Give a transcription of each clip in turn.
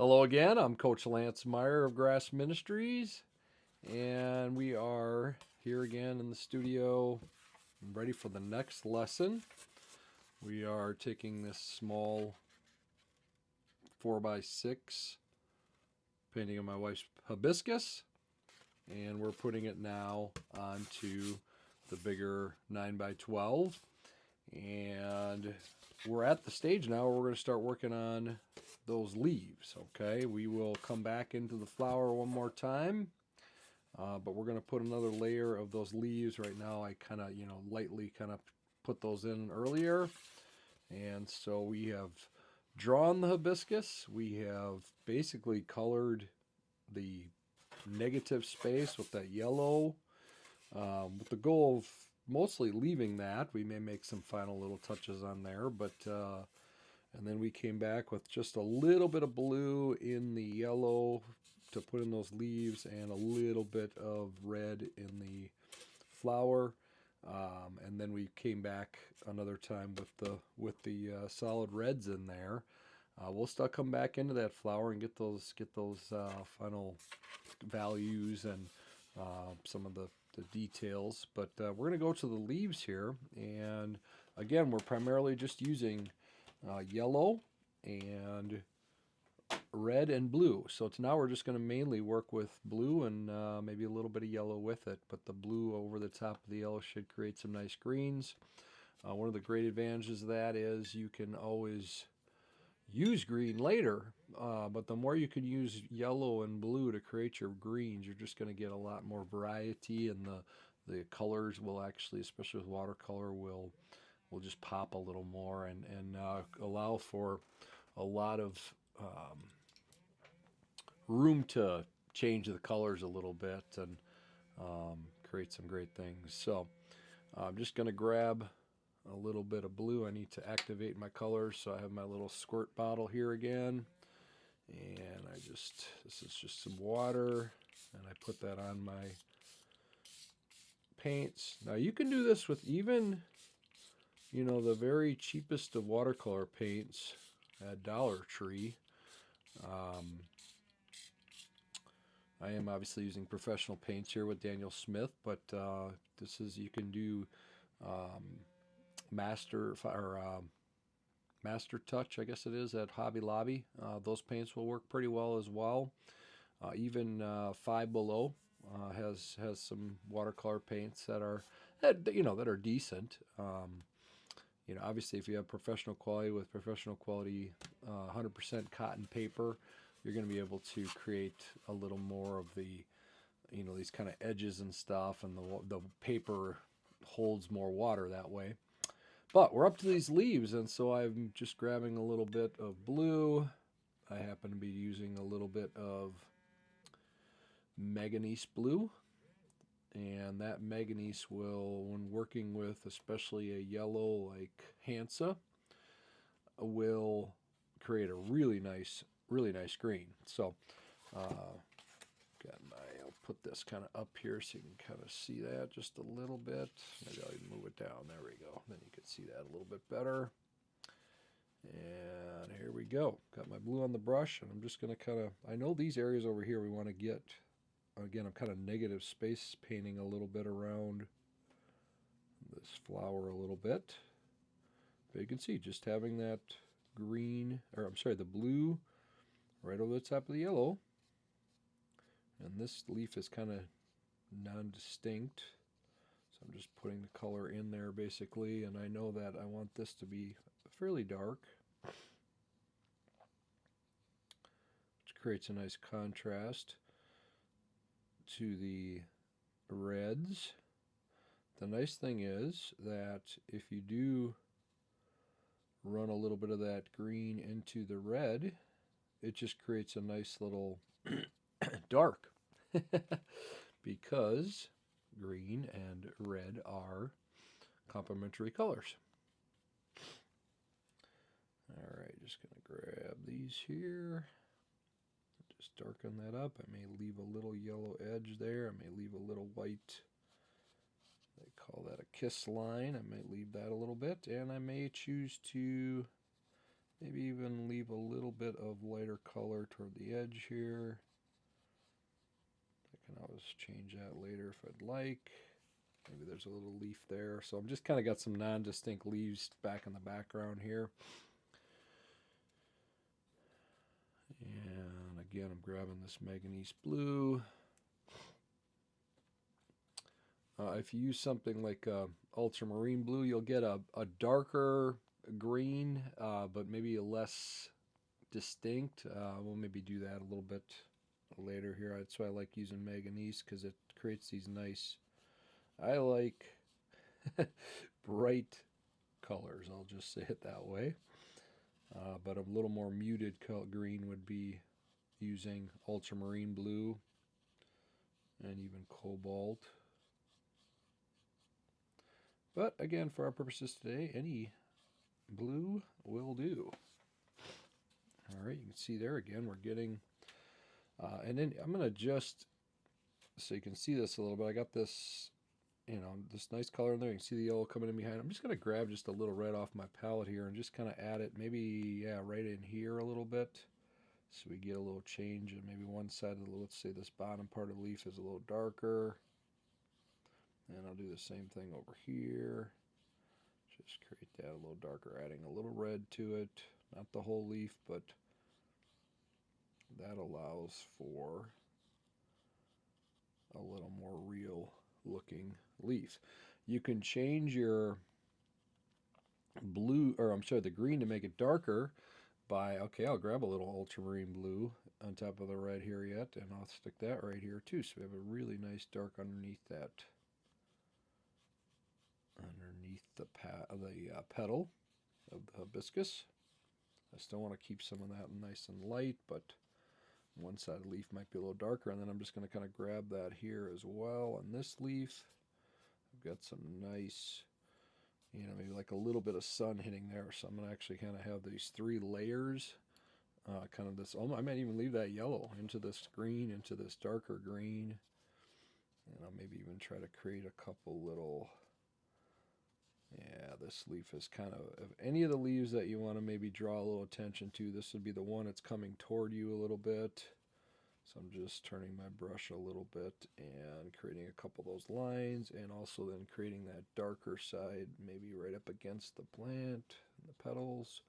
Hello again. I'm Coach Lance Meyer of Grass Ministries, and we are here again in the studio, ready for the next lesson. We are taking this small 4x6 painting of my wife's hibiscus, and we're putting it now onto the bigger 9x12. And we're at the stage now where we're going to start working on those leaves. Okay, we will come back into the flower one more time, but we're going to put another layer of those leaves. Right now I kind of lightly kind of put those in earlier, and so we have drawn the hibiscus. We have basically colored the negative space with that yellow, with the goal of mostly leaving that. We may make some final little touches on there, but and then we came back with just a little bit of blue in the yellow to put in those leaves, and a little bit of red in the flower. And then we came back another time with the solid reds in there. We'll still come back into that flower and get those final values and some of the details. But we're going to go to the leaves here, and again, we're primarily just using yellow and red and blue. So now we're just going to mainly work with blue and maybe a little bit of yellow with it. But the blue over the top of the yellow should create some nice greens. One of the great advantages of that is you can always use green later, but the more you can use yellow and blue to create your greens, you're just going to get a lot more variety, and the colors will actually, especially with watercolor, will just pop a little more, and allow for a lot of um, room to change the colors a little bit and create some great things. So I'm just going to grab a little bit of blue. I need to activate my colors, so I have my little squirt bottle here again, and this is just some water, and I put that on my paints. Now you can do this with even the very cheapest of watercolor paints at Dollar Tree. Um, I am obviously using professional paints here with Daniel Smith, but this is you can do um, master or Master Touch, I guess it is, at Hobby Lobby. Those paints will work pretty well as well. Even Five Below has some watercolor paints that are decent. Obviously, if you have professional quality with professional quality 100% cotton paper, you're going to be able to create a little more of these kind of edges and stuff, and the paper holds more water that way. But we're up to these leaves, and so I'm just grabbing a little bit of blue. I happen to be using a little bit of manganese blue, and that manganese will, when working with especially a yellow like Hansa, will create a really nice green. So, I'll put this kind of up here so you can kind of see that just a little bit. Maybe I'll even move it down. There we go. Then you can see that a little bit better. And here we go. Got my blue on the brush, and I'm just going to kind of, I know these areas over here we want to get, again, I'm kind of negative space painting a little bit around this flower a little bit. But you can see just having that green, or I'm sorry, the blue right over the top of the yellow. And this leaf is kind of non-distinct. So I'm just putting the color in there basically, and I know that I want this to be fairly dark, which creates a nice contrast to the reds. The nice thing is that if you do run a little bit of that green into the red, it just creates a nice little dark because green and red are complementary colors. All right, just going to grab these here. Just darken that up. I may leave a little yellow edge there. I may leave a little white. They call that a kiss line. I may leave that a little bit, and I may choose to Maybe even leave a little bit of lighter color toward the edge here. I can always change that later if I'd like. Maybe there's a little leaf there. So I'm just kind of got some non-distinct leaves back in the background here. And again, I'm grabbing this manganese blue. If you use something like ultramarine blue, you'll get a darker green, but maybe a less distinct. We'll maybe do that a little bit later here. That's why I like using manganese, because it creates these nice, I like bright colors, I'll just say it that way. But a little more muted green would be using ultramarine blue and even cobalt. But again, for our purposes today, any blue will do. All right, you can see there again, we're getting, and then I'm going to just, so you can see this a little bit, I got this, this nice color in there. You can see the yellow coming in behind. I'm just going to grab just a little red off my palette here and just kind of add it, maybe, right in here a little bit. So we get a little change, and maybe one side of the, let's say this bottom part of the leaf is a little darker. And I'll do the same thing over here. Just create that a little darker, adding a little red to it. Not the whole leaf, but that allows for a little more real looking leaf. You can change your blue, or I'm sorry, the green to make it darker by, okay, I'll grab a little ultramarine blue on top of the red here yet, and I'll stick that right here too. So we have a really nice dark underneath that, underneath the petal of the hibiscus. I still want to keep some of that nice and light, but one side of the leaf might be a little darker, and then I'm just going to kind of grab that here as well. On this leaf, I've got some nice, maybe like a little bit of sun hitting there. So I'm going to actually kind of have these 3 layers, kind of this, I might even leave that yellow into this green, into this darker green. And I'll maybe even try to create a couple little, this leaf is kind of any of the leaves that you want to maybe draw a little attention to, this would be the one that's coming toward you a little bit. So I'm just turning my brush a little bit and creating a couple of those lines, and also then creating that darker side maybe right up against the plant and the petals.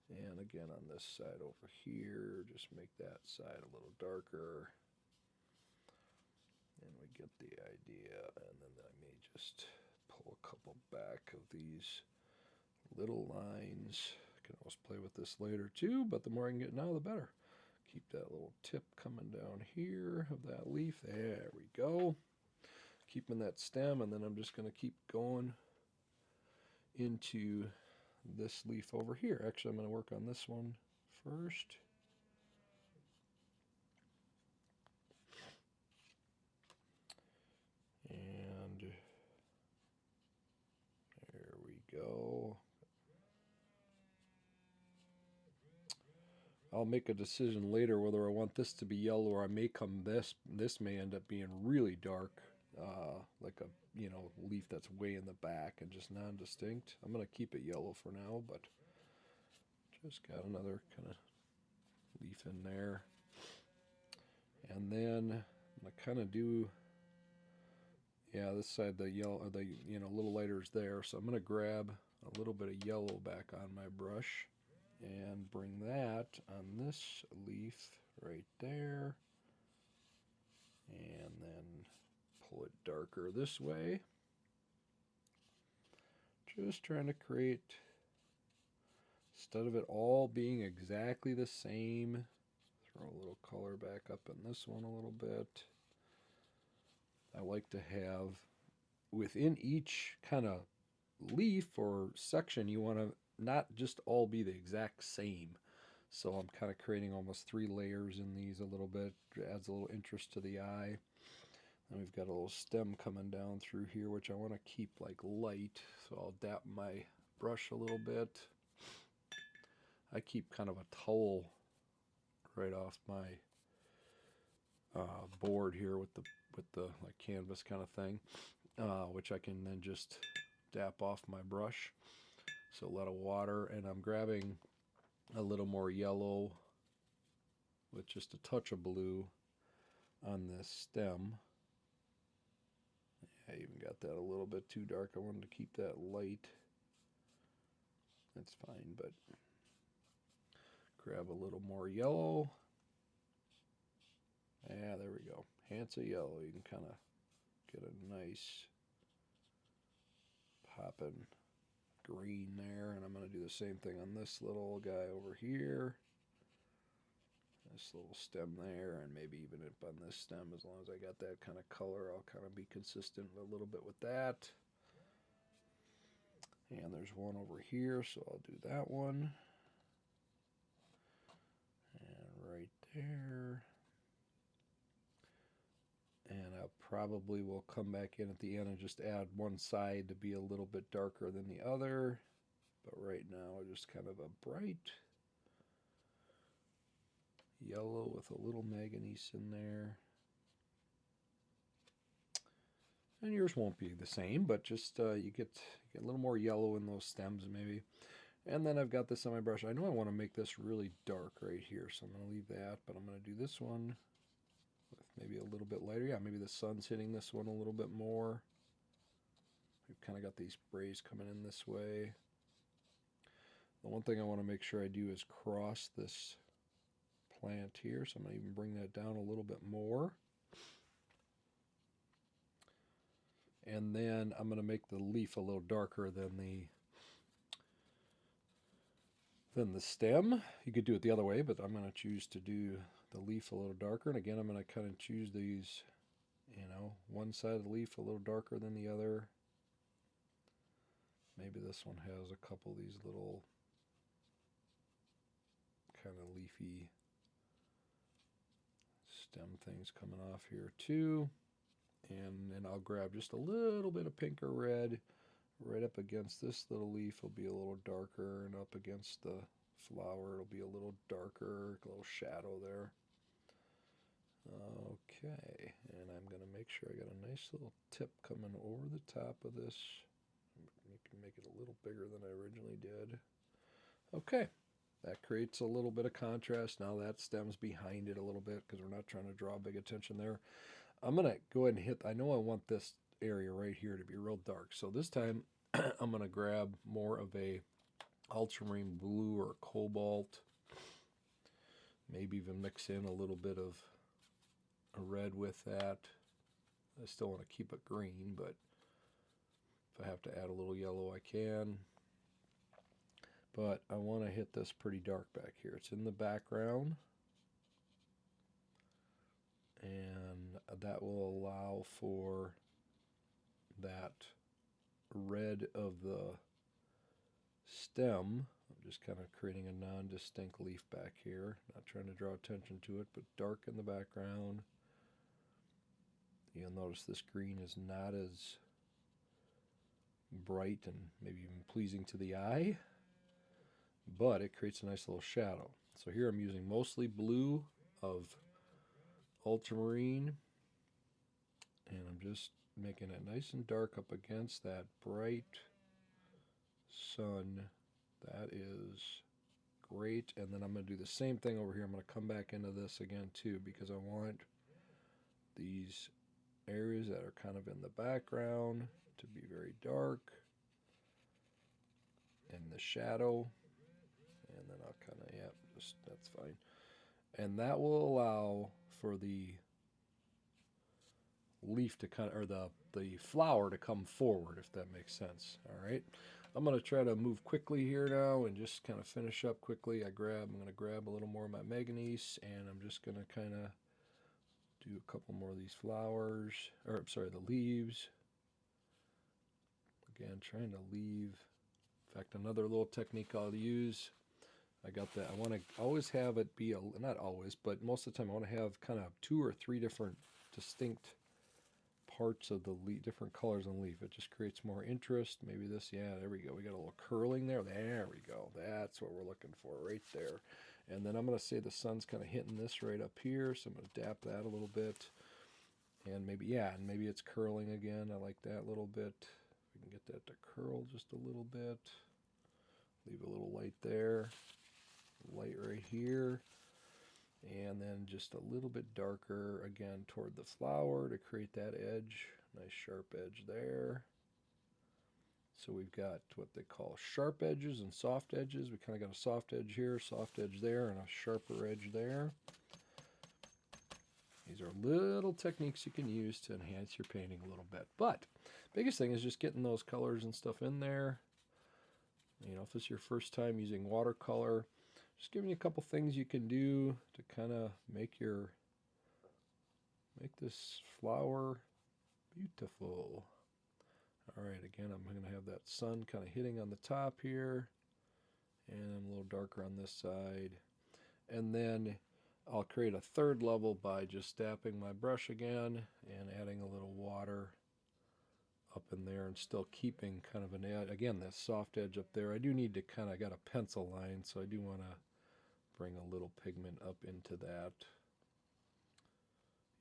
And again on this side over here, just make that side a little darker. And we get the idea. And then I may just pull a couple back of these little lines. I can always play with this later too, but the more I can get now, the better. Keep that little tip coming down here of that leaf. There we go. Keeping that stem, and then I'm just going to keep going into this leaf over here. Actually, I'm going to work on this one first. And there we go. I'll make a decision later whether I want this to be yellow, or I may come this may end up being really dark, like a leaf that's way in the back and just non-distinct. I'm going to keep it yellow for now, but just got another kind of leaf in there. And then I'm going to kind of do, this side, the yellow, the little lighter is there, so I'm going to grab a little bit of yellow back on my brush and bring that on this leaf right there, and then pull it darker this way. Just trying to create, instead of it all being exactly the same, throw a little color back up in this one a little bit. I like to have, within each kind of leaf or section, you want to not just all be the exact same. So I'm kind of creating almost 3 layers in these a little bit. It adds a little interest to the eye. And we've got a little stem coming down through here, which I want to keep like light. So I'll dap my brush a little bit. I keep kind of a towel right off my board here with the like canvas kind of thing, which I can then just dap off my brush. So a lot of water, and I'm grabbing a little more yellow with just a touch of blue on this stem. I even got that a little bit too dark. I wanted to keep that light. That's fine, but grab a little more yellow. Yeah, there we go. Hints of yellow. You can kind of get a nice popping green there. And I'm going to do the same thing on this little guy over here. This little stem there, and maybe even up on this stem. As long as I got that kind of color, I'll kind of be consistent a little bit with that. And there's one over here, so I'll do that one. And right there. And I probably will come back in at the end and just add one side to be a little bit darker than the other. But right now, just kind of a bright yellow with a little manganese in there. And yours won't be the same, but just you get a little more yellow in those stems maybe. And then I've got this on my brush. I know I want to make this really dark right here, so I'm going to leave that, but I'm going to do this one with maybe a little bit lighter. Yeah, maybe the sun's hitting this one a little bit more. We've kind of got these sprays coming in this way. The one thing I want to make sure I do is cross this plant here, so I'm going to even bring that down a little bit more. And then I'm going to make the leaf a little darker than the stem. You could do it the other way, but I'm going to choose to do the leaf a little darker. And again, I'm going to kind of choose these, one side of the leaf a little darker than the other. Maybe this one has a couple of these little kind of leafy stem things coming off here too. And then I'll grab just a little bit of pink or red right up against this little leaf. Will be a little darker, and up against the flower it'll be a little darker, a little shadow there. Okay, and I'm going to make sure I got a nice little tip coming over the top of this. You can make it a little bigger than I originally did. Okay, that creates a little bit of contrast. Now that stem's behind it a little bit because we're not trying to draw big attention there. I'm going to go ahead and hit, I know I want this area right here to be real dark. So this time I'm going to grab more of a ultramarine blue or cobalt. Maybe even mix in a little bit of a red with that. I still want to keep it green, but if I have to add a little yellow, I can. But I want to hit this pretty dark back here. It's in the background. And that will allow for that red of the stem. I'm just kind of creating a non-distinct leaf back here. Not trying to draw attention to it, but dark in the background. You'll notice this green is not as bright and maybe even pleasing to the eye, but it creates a nice little shadow. So here I'm using mostly blue of ultramarine, and I'm just making it nice and dark up against that bright sun. That is great. And then I'm going to do the same thing over here. I'm going to come back into this again too, because I want these areas that are kind of in the background to be very dark in the shadow. And then I'll kind of, that's fine. And that will allow for the leaf to kind of, or the flower to come forward, if that makes sense. All right. I'm going to try to move quickly here now and just kind of finish up quickly. I'm going to grab a little more of my manganese, and I'm just going to kind of do a couple more of these flowers, or I'm sorry, the leaves. Again, trying to leave. In fact, another little technique I'll use. I got that. I want to always have it be, not always, but most of the time I want to have kind of 2 or 3 different distinct parts of the leaf, different colors on the leaf. It just creates more interest. Maybe this, yeah, there we go. We got a little curling there. There we go. That's what we're looking for right there. And then I'm going to say the sun's kind of hitting this right up here, so I'm going to dap that a little bit. And maybe, and maybe it's curling again. I like that a little bit. We can get that to curl just a little bit. Leave a little light there. light right here. And then just a little bit darker again toward the flower to create that edge. Nice sharp edge there. So we've got what they call sharp edges and soft edges. We kind of got a soft edge here, soft edge there, and a sharper edge there. These are little techniques you can use to enhance your painting a little bit. But biggest thing is just getting those colors and stuff in there. You know, if this is your first time using watercolor, just giving you a couple things you can do to kind of make this flower beautiful. All right, again, I'm going to have that sun kind of hitting on the top here, and I'm a little darker on this side. And then I'll create a third level by just dapping my brush again and adding a little water up in there and still keeping kind of an edge. Again, that soft edge up there. I do need to kind of got a pencil line, so I do want to bring a little pigment up into that,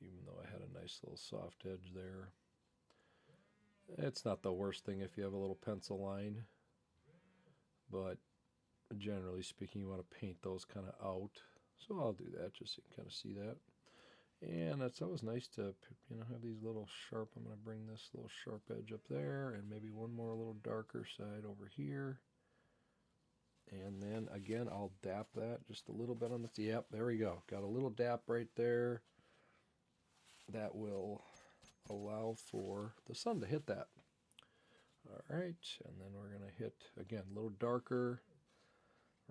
even though I had a nice little soft edge there. It's not the worst thing if you have a little pencil line, but generally speaking, you want to paint those kind of out. So I'll do that just so you can kind of see that. And it's always nice to, you know, have these little sharp, I'm going to bring this little sharp edge up there and maybe one more little darker side over here. And then again, I'll dap that just a little bit on the, yep, there we go. Got a little dap right there. That will allow for the sun to hit that. All right, and then we're going to hit, again, a little darker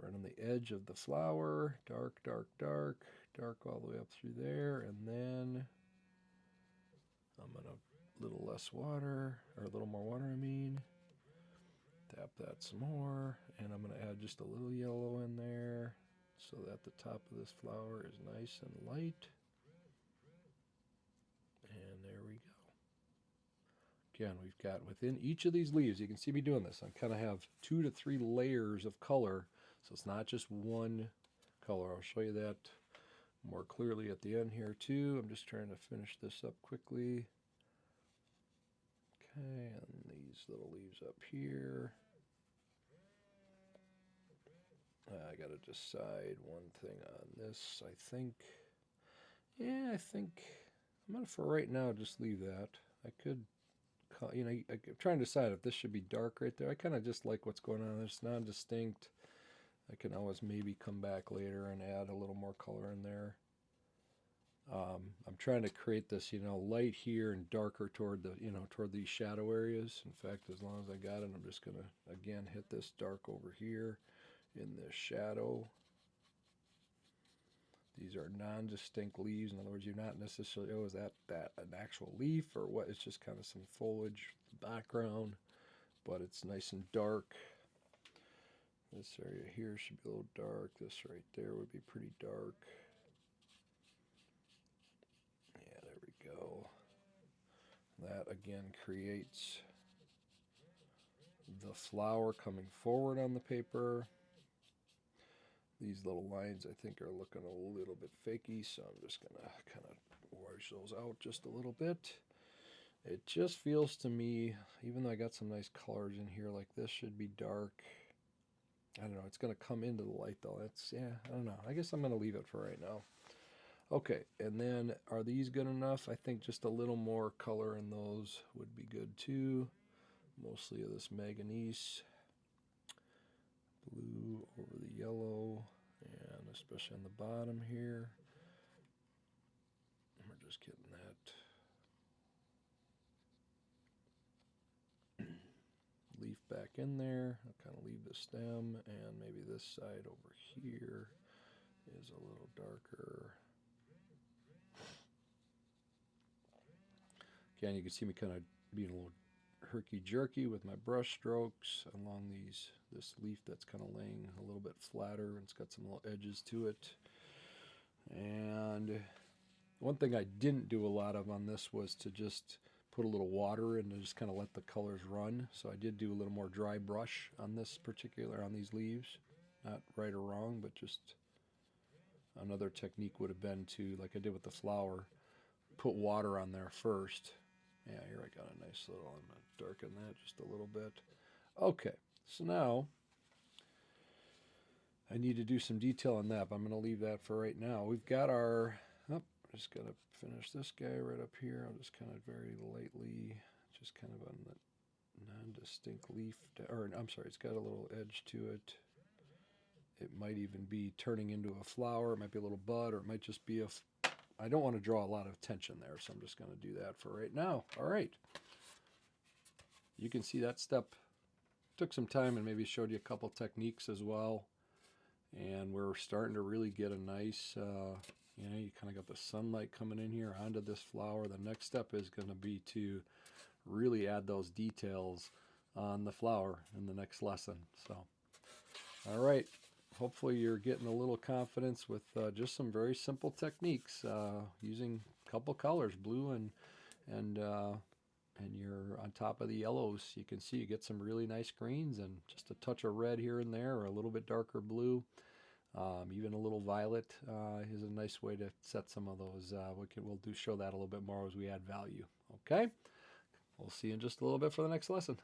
right on the edge of the flower. Dark, dark, dark, dark all the way up through there. And then I'm going to, a little less water, or a little more water, I mean. Tap that some more, and I'm going to add just a little yellow in there so that the top of this flower is nice and light. And there we go. Again, we've got within each of these leaves, you can see me doing this. I kind of have 2 to 3 layers of color, so it's not just one color. I'll show you that more clearly at the end here too. I'm just trying to finish this up quickly. Okay, and these little leaves up here. I got to decide one thing on this. I think I'm going to, for right now, just leave that. I could, you know, I'm trying to decide if this should be dark right there. I kind of just like what's going on. It's non-distinct. I can always maybe come back later and add a little more color in there. I'm trying to create this, you know, light here and darker toward the, you know, toward these shadow areas. In fact, as long as I got it, I'm just going to, again, hit this dark over here in this shadow. These are non-distinct leaves. In other words, you're not necessarily, oh, is that an actual leaf or what? It's just kind of some foliage background, but it's nice and dark. This area here should be a little dark. This right there would be pretty dark. Yeah, there we go. That again creates the flower coming forward on the paper. These little lines I think are looking a little bit fakey, so I'm just going to kind of wash those out just a little bit. It just feels to me, even though I got some nice colors in here, like this should be dark. I don't know, it's going to come into the light though. It's, yeah, I don't know. I guess I'm going to leave it for right now. Okay, and then are these good enough? I think just a little more color in those would be good too. Mostly of this manganese. Blue over the yellow, and especially on the bottom here. We're just getting that leaf back in there. I'll kind of leave the stem, and maybe this side over here is a little darker. Again, you can see me kind of being a little herky-jerky with my brush strokes along this leaf that's kind of laying a little bit flatter, and it's got some little edges to it. And one thing I didn't do a lot of on this was to just put a little water in and just kind of let the colors run. So I did do a little more dry brush on this particular, on these leaves. Not right or wrong, but just another technique would have been to, like I did with the flower, put water on there first. Yeah, here I got a nice little, I'm going to darken that just a little bit. Okay, so now I need to do some detail on that, but I'm going to leave that for right now. We've got our, oh, just got to finish this guy right up here. I'll just kind of very lightly, just kind of on the non-distinct leaf, or I'm sorry, it's got a little edge to it. It might even be turning into a flower. It might be a little bud, or it might just be I don't want to draw a lot of tension there, so I'm just going to do that for right now. All right. You can see that step took some time and maybe showed you a couple techniques as well. And we're starting to really get a nice, you kind of got the sunlight coming in here onto this flower. The next step is going to be to really add those details on the flower in the next lesson. So, all right. Hopefully you're getting a little confidence with just some very simple techniques using a couple colors, blue and you're on top of the yellows. You can see you get some really nice greens and just a touch of red here and there, or a little bit darker blue. Even a little violet is a nice way to set some of those. We'll show that a little bit more as we add value. Okay, we'll see you in just a little bit for the next lesson.